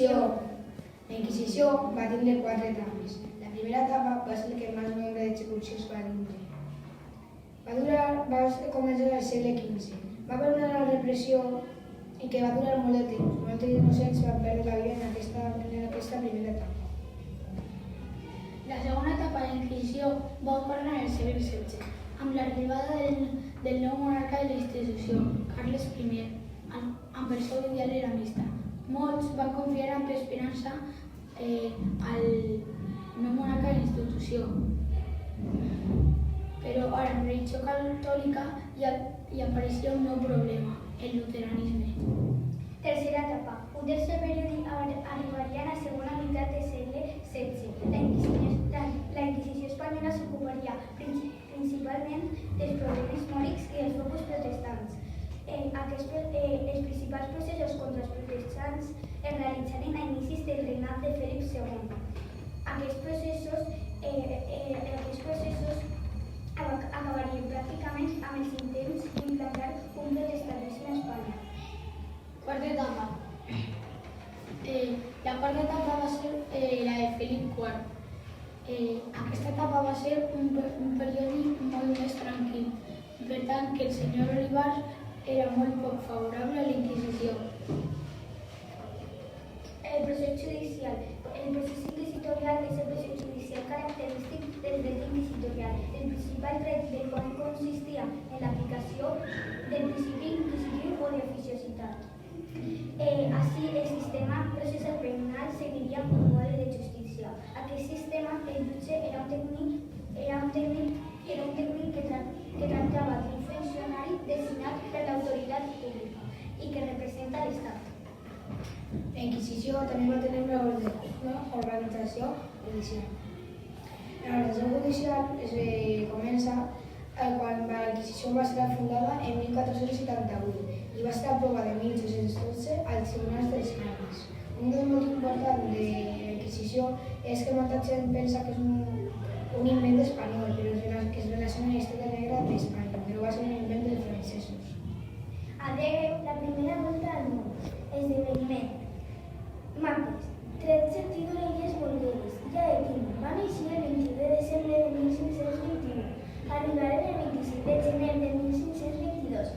La Inquisició va tindre 4 etapes. La primera etapa va ser el que més nombre d'execucions va tindre. Va començar al segle XV. Va haver una gran repressió i que va durar molt de temps. Molts innocents van perdre la vida en aquesta primera etapa. La segona etapa de la Inquisició va ocórrer en el segle XVI, amb l'arribada del nou monarca de la institució, Carles I, amb el seu ideal eramista. Molts van confiar amb esperança al nou monarca de la institució, però a la religió catòlica hi apareixia un nou problema, el luteranisme. Tercera etapa. Un tercer període arribaria a la segona meitat del segle XVI. La Inquisició espanyola s'ocuparia principalment dels problemes mòrics i dels focus protestants. Els principals processos contra els protestants es realitzaren a inicis del regnat de Felip II. Aquests processos acabarien pràcticament amb els intents d'implantar un protestantisme a Espanya. Quarta etapa. La quarta etapa va ser la de Felip IV. Aquesta etapa va ser un període molt més tranquil, per tant que el senyor Olivar era molt poc favorable a la Inquisició. El procés inquisitorial és el procés judicial característic del dret inquisitorial. El principal tret del qual consistia en l'aplicació del principi inquisitiu o d'oficiositat. Així, el sistema processal penal seguiria un model de justícia. Aquest sistema, el jutge era un tècnic que tractava d'un funcionari designat per l'autoritat pública i que representa l'Estat. La Inquisició també va tenir una organització judicial. L'organització judicial es comença quan la Inquisició va ser fundada en 1478 i va ser aprovada en 1812 als tribunals dels Canaris. Un dels molt important de la Inquisició és que molta gent pensa que és un invent espanyol, però que es relaciona amb la història negra d'Espanya, però va ser un invent dels francesos. Adeu, la primera volta al món. Esdeveniment. Mapes. 13 titulelles volgueres. Ja de Quim. Va néixer el 22 de desembre de 1521. Arribaren el 25 de gener de 1522.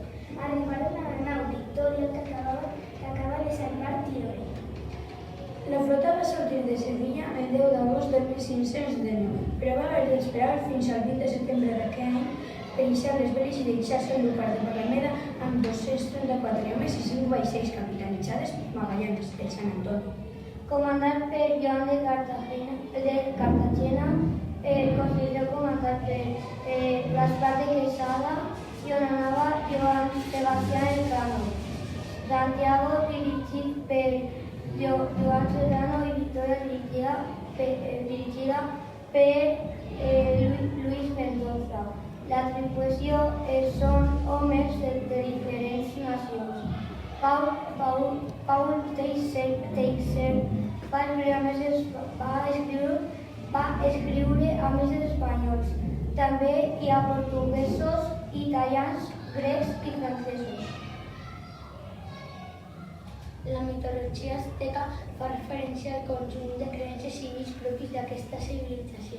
Arribaren a la nau Victòria que acaba de salvar Tirone. La flota va sortir de Sevilla el 10 d'agost de 1519, però va haver d'esperar fins al 20 de setembre d'aquell any per iniciar les veles i deixar-se enllucar de Palameda amb 234 homes i 5 vaixells capitanitzades per Magallanes, el Sant Antoni. Comandat per Joan de Cartagena, consideró comandar per Gaspar de Quesada i on anava Joan Sebastián Elcano. Santiago, dirigit per Joan Serrano i Victoria, dirigida per Luis Mendoza. La tripulació són homes de diferents nacions. Paul Teixeira va escriure a més espanyols. També hi ha portuguesos, italians, grecs i francesos. La mitologia azteca fa referència al conjunt de creences civils propis d'aquesta civilització.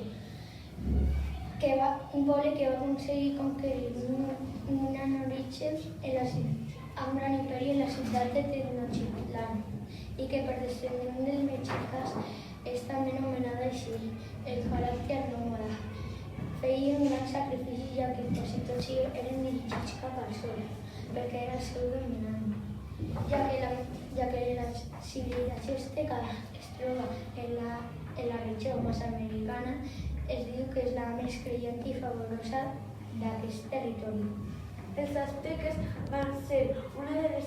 Un poble que va aconseguir conquerir un gran origen amb gran imperi en la ciutat de Tenochtitlan i que per descendent dels mexicans és també anomenada així, el caràcter nòmada. Feien un gran sacrifici ja que quasi tots eren dirigits cap al sol, perquè era el seu dominant. Ja que la civilització azteca es troba en la regió mesoamericana, es diu que és la més creient i favorosa d'aquest territori. Els azteques van ser una de les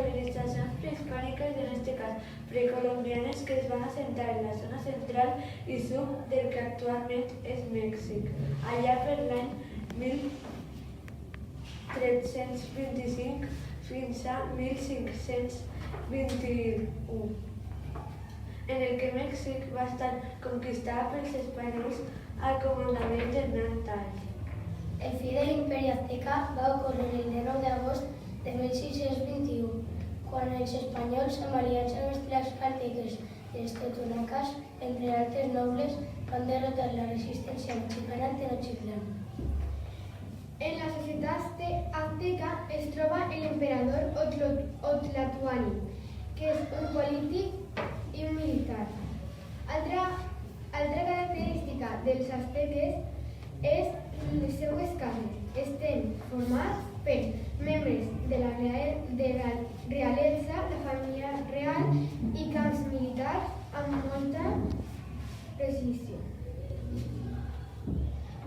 civilizacions prehispàniques, en este cas precolombianes, que es van assentar en la zona central i sud del que actualment és Mèxic, allà per l'any 1325 fins a 1521, en el que Mèxic va estar conquistada pels espanyols al comandament de Hernán Tal. El fi de l'imperi azteca va ocórrer el 19 d'agost de 1621, quan els espanyols, aliats amb els tlaxcalteques i els totonacas, entre altres nobles, van derrotar la resistència mexicana Tenochtitlán. En la societat azteca es troba l'emperador Otlatoani, que és un polític i un militar. Altra característica dels azteques és les seues cases. Estan formats per membres de la realesa, la família real i camps militars amb molta precisió.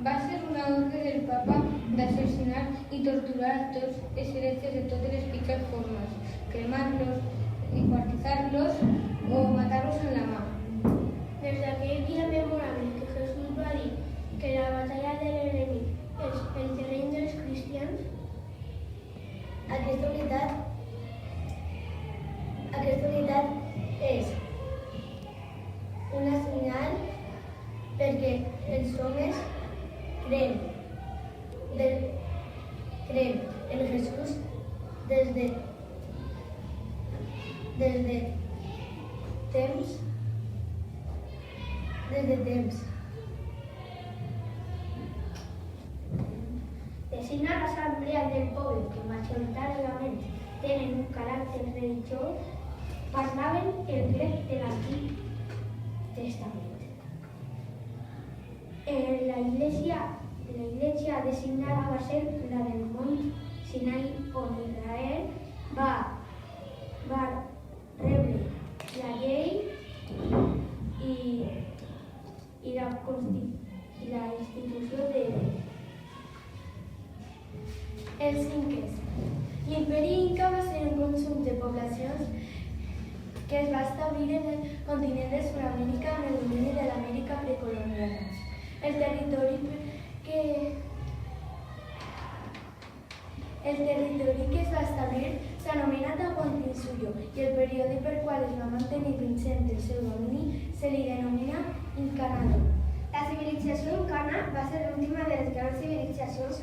Va ser una ordre del papa d'assassinar i torturar tots els heretges de totes les pitjors formes, cremar-los, descuartizar-los o matar-los en la mà. Des d'aquell dia memorable que Jesús va dir que la batalla de l'enemic és el terreny dels cristians, aquesta unitat és una senyal perquè els homes creen en Jesús des de temps. Designa l'assemblea del poble que majoritàriament tenen un caràcter religiós, parlaven el grec de l'Antic Testament. La iglesia designada va ser la del Mont Sinai, on Israel va rebre la llei i la institució de Déu. Els inques. L'imperi inca va ser un conjunt de poblacions que es va establir en el continent de Sud-amèrica en el domini de l'Amèrica precolombiana. El territori que es va establir s'anomena Tahuantinsuyo i el període per qual es va mantenir vigent el seu domini se li denomina Incanado. La civilització incana va ser l'última de les grans civilitzacions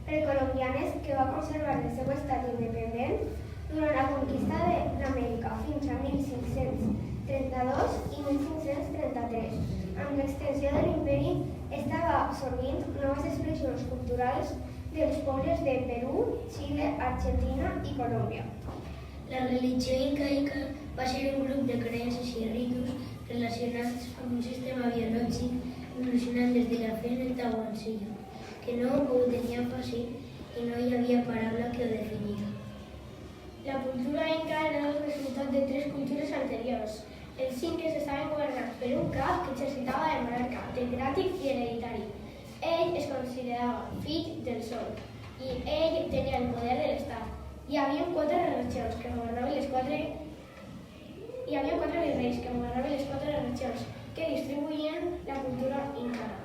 precolombianes que va conservar el seu estat independent durant la conquista d'Amèrica fins a 1532 i 1533. Amb l'extensió de l'imperi estava absorbint noves expressions culturals dels pobles de Perú, Xile, Argentina i Colòmbia. La religió incaica va ser un grup de creences i ritus relacionats amb un sistema biològic evolucionant des de la fe en el Tahuantinsuyo, que no ho tenia fàcil i no hi havia paraula que ho definia. La cultura inca era el resultat de tres cultures anteriors. Els inques estaven governats per un cap que exercitava de monarca, democràtic i hereditari. Ell es considerava fill del sol i ell tenia el poder de l'estat. Hi havia quatre regions que governaven les quatre Hi havia quatre virreis que governaven les quatre regions que distribuïen la cultura incana.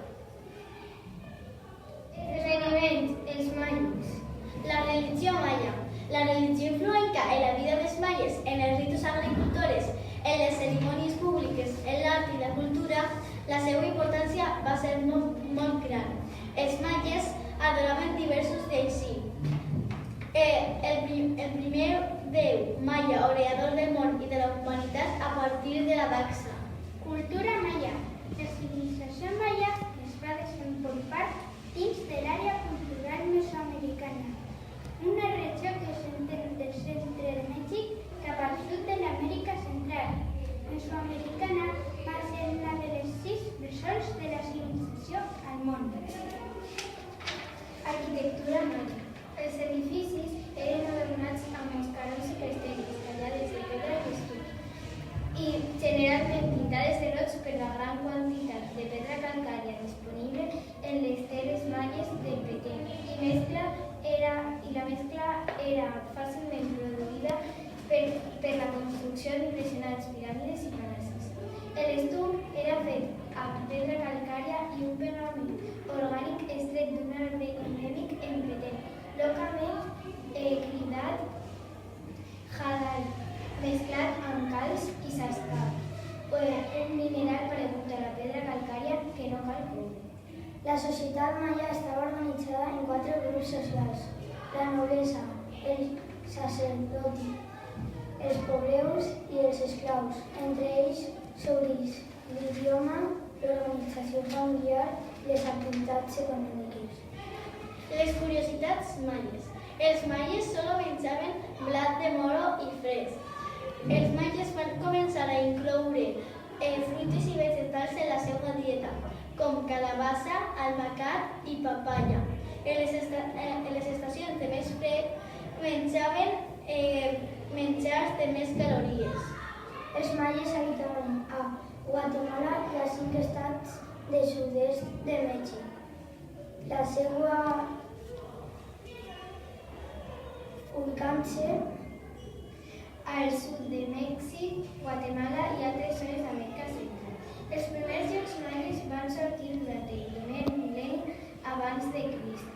Esdeveniments, els mayas. La religió maya. La religió influenca en la vida dels mayes, en els ritus agricultores, en les cerimònies públiques, en l'art i la cultura, la seva importància va ser molt gran. Els mayes adoraven diversos déus. El primer déu maya, oreador del món i de la humanitat a partir de la Daxa. Cultura maya. La civilització maya es va desenvolupar dins de l'àrea cultural mesoamericana, una regió que s'estén del centre de Mèxic cap al sud de l'Amèrica Central. Mesoamericana va ser una de les 6 bressols de la civilització al món. Arquitectura maya. Els edificis eren adornats amb mascarons i castells tallades de pedra i estuc i generalment pintades de roig per la gran quantitat de pedra calcària disponible en les terres mayes del Petén i la mescla era fàcilment produïda per la construcció d'impressionants piràmides i palacis. L'estuc era fet amb pedra calcària i un pegament orgànic extret d'un arbre endèmic en Petén, localment cridat jadal, mesclat amb calç i sascat, un mineral paregut a la pedra calcària que no cal coure. La societat maya estava organitzada en 4 grups socials: la noblesa, els sacerdoti, els pobreus i els esclaus, entre ells sobre l'idioma, l'organització familiar i les activitats econòmiques. Les curiositats maies. Els maies solo menjaven blat de moro i fresc. Els maies van començar a incloure fruites i vegetals en la seva dieta, com calabassa, albacat i papaya. En les estacions de més fred menjaven menjars de més calories. Els maies habitaven a Guatemala i a 5 estats del sud-est de Mèxic. La seva ubicant-se Al sud de Mèxic, Guatemala i altres zones d'Amèrica Central. Els primers jocs maies van sortir durant el primer mil·lenni abans de Crist.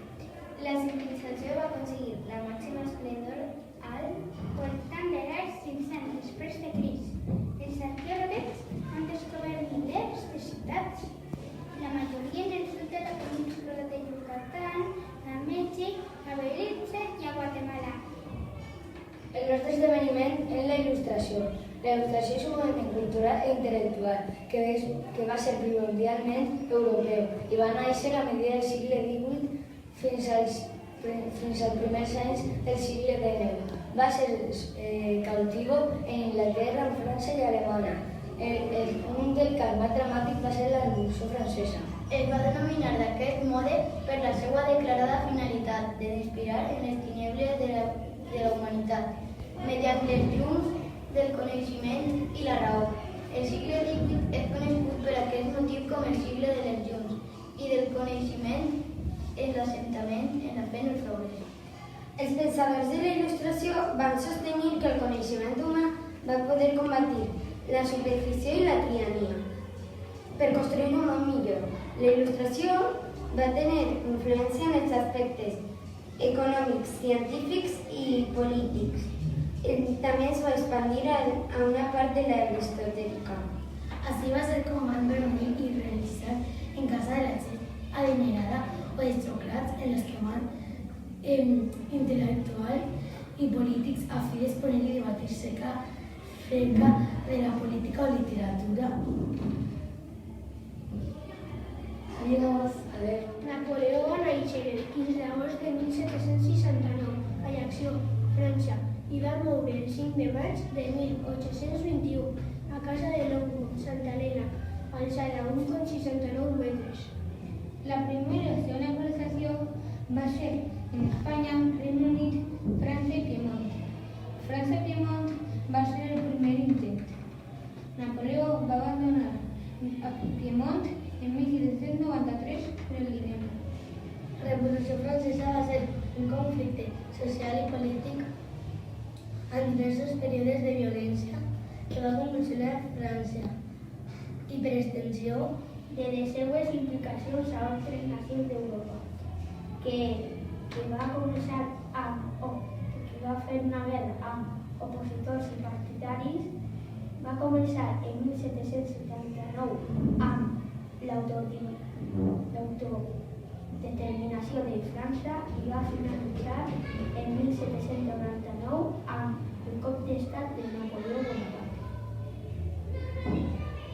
La civilització va aconseguir la màxima esplendor al voltant de l'any 500 després de Crist. Els arqueòlegs han descobert milers de ciutats, la majoria en el sud de la península de Yucatán, a Mèxic, a Belize i a Guatemala. El nostre esdeveniment és la il·lustració. La il·lustració és un moviment cultural i intel·lectual que va ser primordialment europeu i va néixer a medida del segle XVIII fins als primers anys del segle XIX. Va ser cautivo en Inglaterra, en França i Alemanya. Un del cas més dramàtic va ser la Revolució Francesa. Es va denominar d'aquest mode per la seva declarada finalitat de d'inspirar en les tiniebles de la humanitat, mediant les llums del coneixement i la raó. El segle XVIII és conegut per aquest motiu com el segle de les llums i del coneixement en l'assentament en la fe i el progrés. Els pensadors de la il·lustració van sostenir que el coneixement humà va poder combatir la superfície i la tirania per construir un món millor. La il·lustració va tenir influència en els aspectes econòmics, científics i polítics. També es va expandir a una part de l'aristotèlica. Así va ser com van reunir i realitzar en casa de la gent adinerada o aristòcrats en les que van intel·lectuals i polítics a fi d'exponer i debatir cerca de la política o literatura. Adiós. Adéu. Napoleó va néixer el 15 d'agost de 1769 a Ajaccio, França, i va moure el 5 de maig de 1821 a casa de l'oncle, Santa Helena, alçada 1,69 metres. La primera i segona colonització va ser en Espanya, Regne Unit, França i Piemont. França i Piemont va ser el primer intent. Napoleó va abandonar a Piemont en 1793 per el Guinea. La Revolució Francesa va ser un conflicte social i polític amb diversos períodes de violència que va convulsionar França i, per extensió, de les seues implicacions a altres nacions d'Europa, que va començar que va fer una guerra amb opositors i partidaris, va començar en 1779 amb l'autodeterminació de França i va finalitzar en 1799 amb el cop d'estat de Napoleó Bonaparte.